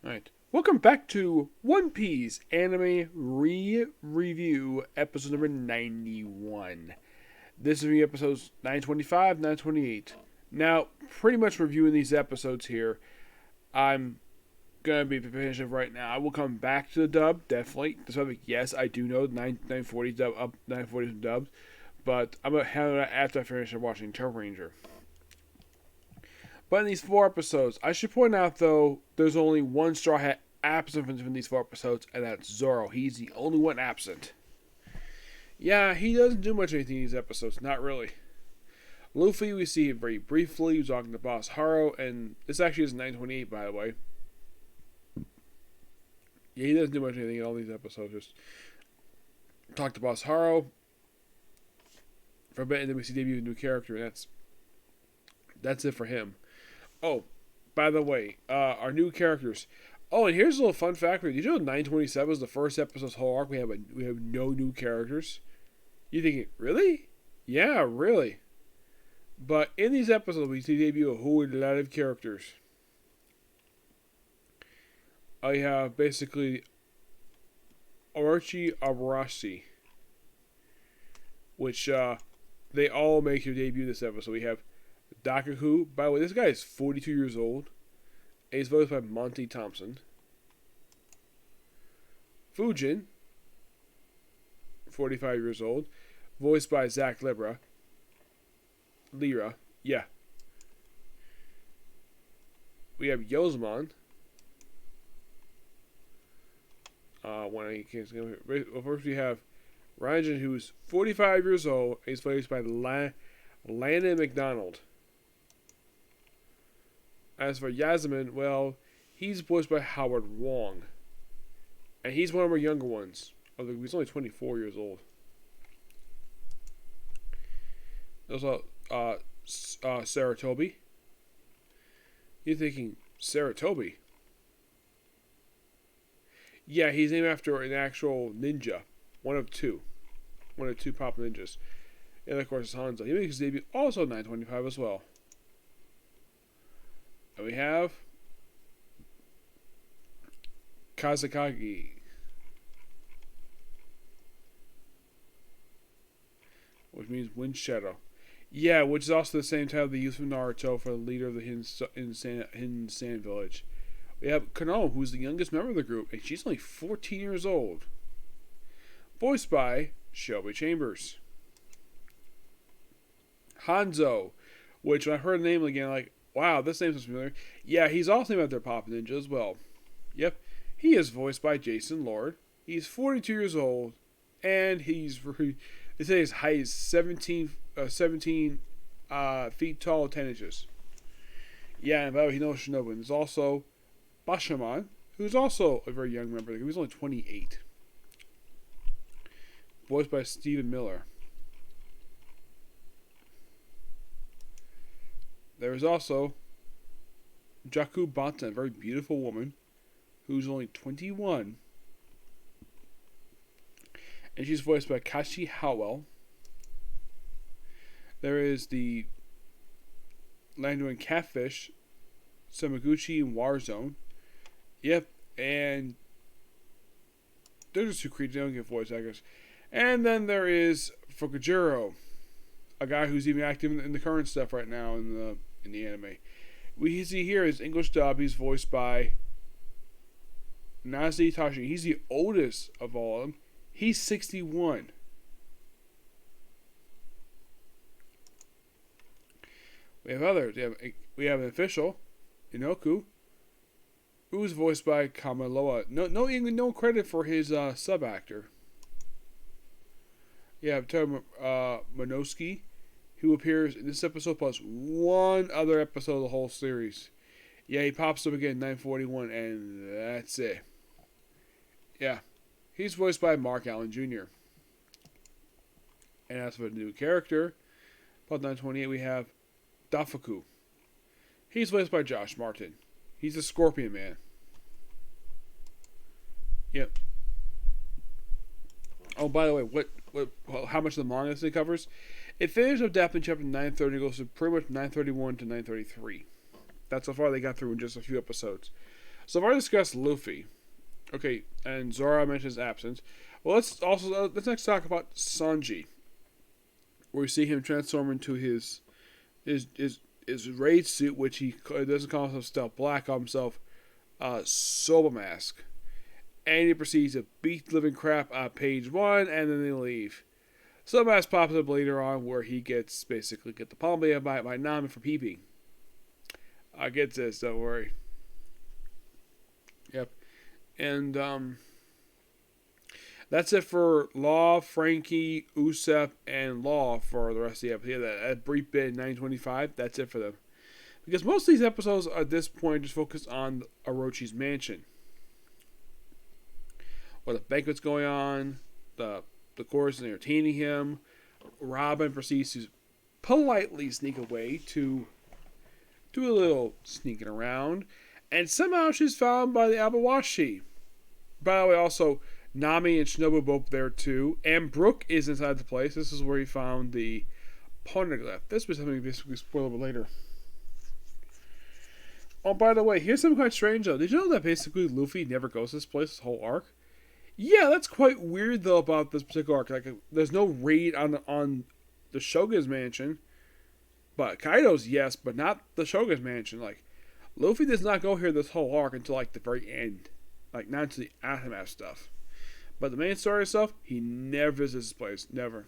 Alright. Welcome back to One Piece Anime Review, episode number 91. This will be episodes 925, 928. Now, pretty much reviewing these episodes here, I'm going to be finishing right now. I will come back to the dub, definitely. Yes, I do know 940 dub, up 940 dubs, but I'm going to handle that after I finish watching Turtle Ranger. But in these 4 episodes, I should point out, though, there's only one Straw Hat absent from these 4 episodes, and that's Zoro. He's the only one absent. Yeah, he doesn't do much anything in these episodes. Not really. Luffy, we see him very briefly. He's talking to Boss Haro, and this actually is 928, by the way. Yeah, he doesn't do much anything in all these episodes. Just talk to Boss Haro for a bit, and then we see debut a new character, and that's it for him. Oh, by the way, our new characters. Oh, and here's a little fun fact for you. Did you know 927 was the first episode's whole arc? We have no new characters. You thinking, really? Yeah, really. But in these episodes, we see debut a whole lot of characters. I have basically Orochi Arashi, which they all make their debut this episode. We have Dakaku. By the way, this guy is 42 years old. And he's voiced by Monty Thompson. Fujin, 45 years old. Voiced by Zach Libra. Lira. Yeah. We have Yozman. First we have Ranjin, who's 45 years old. He's voiced by Landon McDonald. As for Yasmin, well, he's voiced by Howard Wong. And he's one of our younger ones. Although he's only 24 years old. There's also Saratobi. You're thinking, Saratobi? Yeah, he's named after an actual ninja. One of two. One of two pop ninjas. And of course, it's Hanzo. He makes his debut also 925 as well. And we have Kazakagi, which means Wind Shadow. Yeah, which is also the same title they used from Naruto for the leader of the Hidden Sand Village. We have Kano, who's the youngest member of the group, and she's only 14 years old. Voiced by Shelby Chambers. Hanzo, which when I heard the name again, like, wow, this name sounds familiar. Yeah, he's also named after Pop Ninja as well. Yep, he is voiced by Jason Lord. He's 42 years old, and they say his height is 17 feet tall, 10 inches. Yeah, and by the way, he knows Shinobu. And there's also Bashaman, who's also a very young member. He was only 28. Voiced by Stephen Miller. There is also Jaku Banta, a very beautiful woman, who's only 21. And she's voiced by Kashi Howell. There is the Landuin Catfish, Samaguchi, and Warzone. Yep, and they're just two creatures, they don't get voice actors. And then there is Fukujiro, a guy who's even active in the current stuff right now in the anime. We see here his English dub. He's voiced by Nazi Tashi. He's the oldest of all of them. He's 61. We have others. We have an official, Inoku, who's voiced by Kamiloa. No credit for his sub actor. You have Tom Monoski, who appears in this episode plus one other episode of the whole series. Yeah, he pops up again in 941, and that's it. Yeah, he's voiced by Mark Allen Jr. And as for the new character, about 928, we have Dafuku. He's voiced by Josh Martin. He's the Scorpion Man. Yep. Oh, by the way, how much of the manga this covers? It finished up Daphne chapter 930, goes to pretty much 931 to 933. That's how far they got through in just a few episodes. So I've already discussed Luffy. Okay, and Zoro mentions absence. Well, let's next talk about Sanji, where we see him transform into his his raid suit, which he doesn't call himself Stealth Black, call himself Soba Mask, and he proceeds to beat the living crap out of page one, and then they leave. Soba Mask pops up later on, where he gets basically get the palm by Nami for peeping. I get this, don't worry. Yep, and that's it for Law, Frankie, Usopp, and Law for the rest of the episode. Yeah, that brief bit in 925, that's it for them. Because most of these episodes at this point just focus on Orochi's mansion. Where the banquet's going on, the chorus is entertaining him. Robin proceeds to politely sneak away to do a little sneaking around. And somehow she's found by the Abawashi. By the way, also, Nami and Shinobu both there too. And Brook is inside the place. This is where he found the poneglyph. This was something basically spoiled a little later. Oh, by the way, here's something quite strange though. Did you know that basically Luffy never goes to this place this whole arc? Yeah, that's quite weird though about this particular arc. Like, there's no raid on the Shogun's mansion. But Kaido's, yes, but not the Shogun's mansion. Like, Luffy does not go here this whole arc until like the very end. Like, not to the aftermath stuff. But the main story itself, he never visits this place. Never.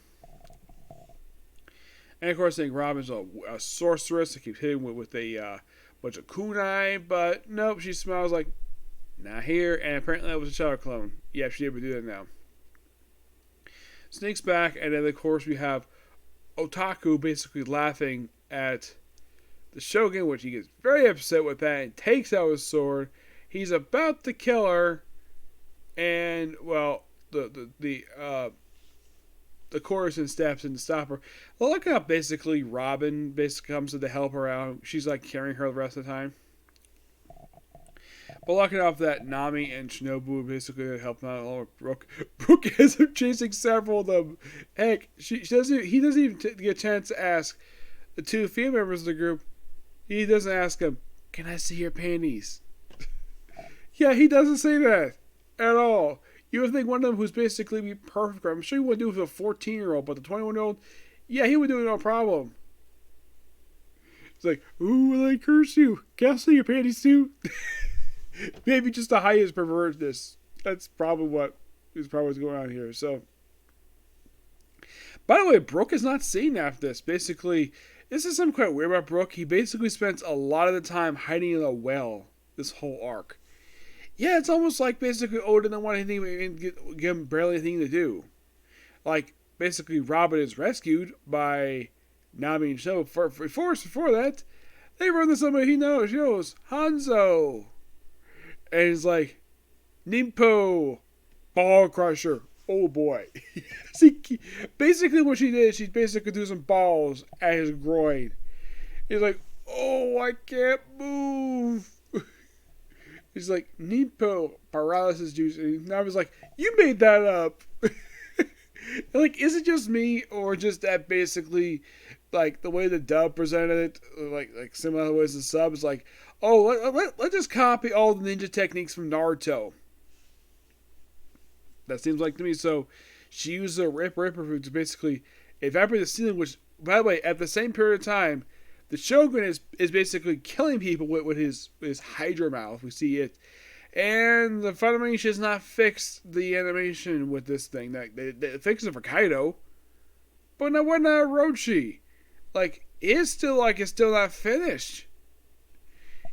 And of course, I think Robin's a sorceress that keeps hitting with a bunch of kunai. But nope, she smiles like, not here. And apparently that was a shadow clone. Yeah, she's able to do that now. Sneaks back, and then of course we have Otaku basically laughing at the Shogun, which he gets very upset with that and takes out his sword. He's about to kill her. And, well, the Coruscant steps in to stop her. Well, look how basically Robin basically comes in to help her out. She's like carrying her the rest of the time. But looking off that, Nami and Shinobu basically help out along with Brook. Brook ends up chasing several of them. Heck, he doesn't even get a chance to ask the two female members of the group. He doesn't ask them, "Can I see your panties?" Yeah, he doesn't say that. At all. You would think one of them who's basically be perfect. I'm sure he would do it with a 14-year-old, but the 21-year-old, yeah, he would do it no problem. It's like, ooh, I curse you. Can I see your panties too? Maybe just the highest pervertedness. That's probably what is probably what's going on here. So, by the way, Brook is not seen after this. Basically, this is something quite weird about Brook. He basically spends a lot of the time hiding in a well this whole arc. Yeah, it's almost like basically Oda didn't want anything and give him barely anything to do. Like, basically Robin is rescued by Nami and Sho. Before that, they run into somebody he knows, Hanzo. And he's like, Nimpo, ball crusher. Oh boy. See, basically what she did, she basically threw some balls at his groin. He's like, oh, I can't move. He's like, Nimpo paralysis juice. And Nami's like, you made that up. Like, is it just me, or just that basically, like, the way the dub presented it, like similar ways the sub is like, oh, let's just copy all the ninja techniques from Naruto. That seems like to me. So, she used a Ripper to basically evaporate the ceiling, which, by the way, at the same period of time, the Shogun is basically killing people with his Hydra mouth. We see it. And the Funimation has not fixed the animation with this thing. They fixed it for Kaido. But now what not Orochi? Like, it's still not finished.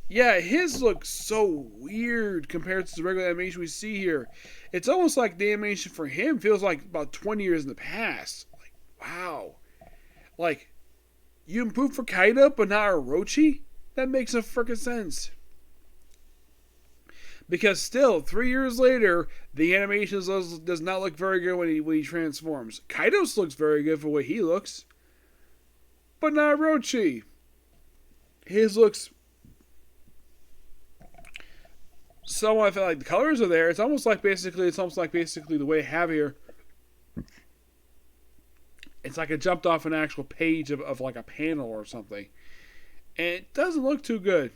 Yeah, his looks so weird compared to the regular animation we see here. It's almost like the animation for him feels like about 20 years in the past. Like, wow. Like, you improved for Kaido, but not Orochi? That makes no freaking sense. Because still, 3 years later, the animation does not look very good when he transforms. Kaido's looks very good for the way he looks. But not Orochi. His looks somewhat, I feel like the colors are there. It's almost like basically the way I have here. It's like it jumped off an actual page of like a panel or something. And it doesn't look too good.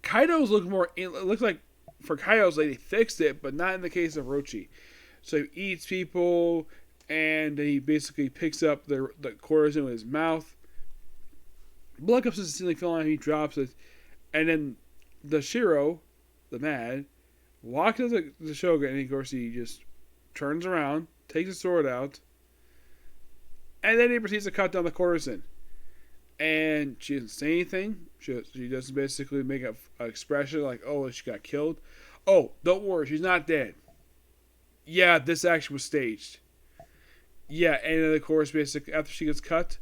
Kaido's look more. It looks like for Kaido's, like, they fixed it, but not in the case of Orochi. So he eats people, and he basically picks up the quarters in his mouth. Blood comes to the ceiling, falling out, he drops it, and then the Shiro, the Mad, walks into the Shogun, and of course he just turns around, takes his sword out, and then he proceeds to cut down the courtesan. And she doesn't say anything. She doesn't basically make an expression like, oh, she got killed. Oh, don't worry, she's not dead. Yeah, this action was staged. Yeah, and then of course, basically, after she gets cut,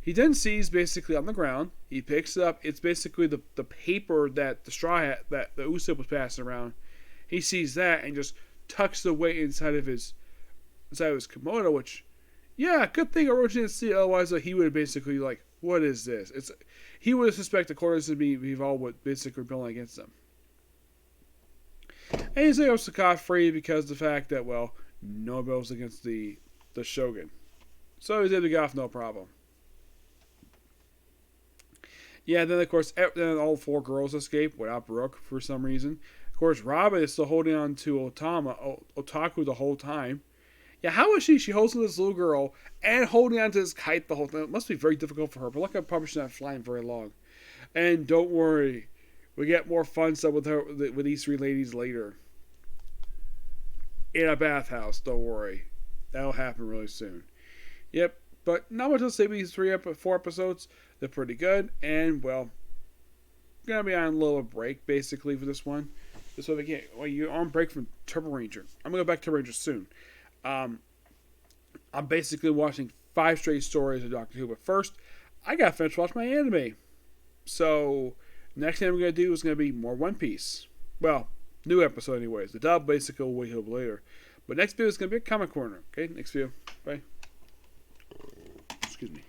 he then sees basically on the ground, he picks up, it's basically the paper that the straw hat, that the Usopp was passing around. He sees that and just tucks it away inside of his kimono, which, yeah, good thing Orochi didn't see it, otherwise he would have basically like, what is this? He would have suspected courtesan to be involved with basically rebelling against them. And he's able to scot-free because of the fact that, well, no rebels against the Shogun. So he's able to get off no problem. Yeah, then of course, then all 4 girls escape without Brook for some reason. Of course, Robin is still holding on to Otaku the whole time. Yeah, how is she? She holds on to this little girl and holding on to this kite the whole time. It must be very difficult for her, but luckily, probably she's not flying very long. And don't worry, we get more fun stuff with her, with these 3 ladies later. In a bathhouse, don't worry. That'll happen really soon. Yep, but not much to say about these 4 episodes. They're pretty good, and, well, gonna be on a little break, basically, for this one. This way, again, well, you're on break from Turbo Ranger. I'm gonna go back to Turbo Ranger soon. I'm basically watching 5 straight stories of Doctor Who, but first, I gotta finish watching my anime. So, next thing I'm gonna do is gonna be more One Piece. Well, new episode anyways. The dub basically will wait till later. But next video is gonna be a Comic Corner. Okay, next video. Bye. Excuse me.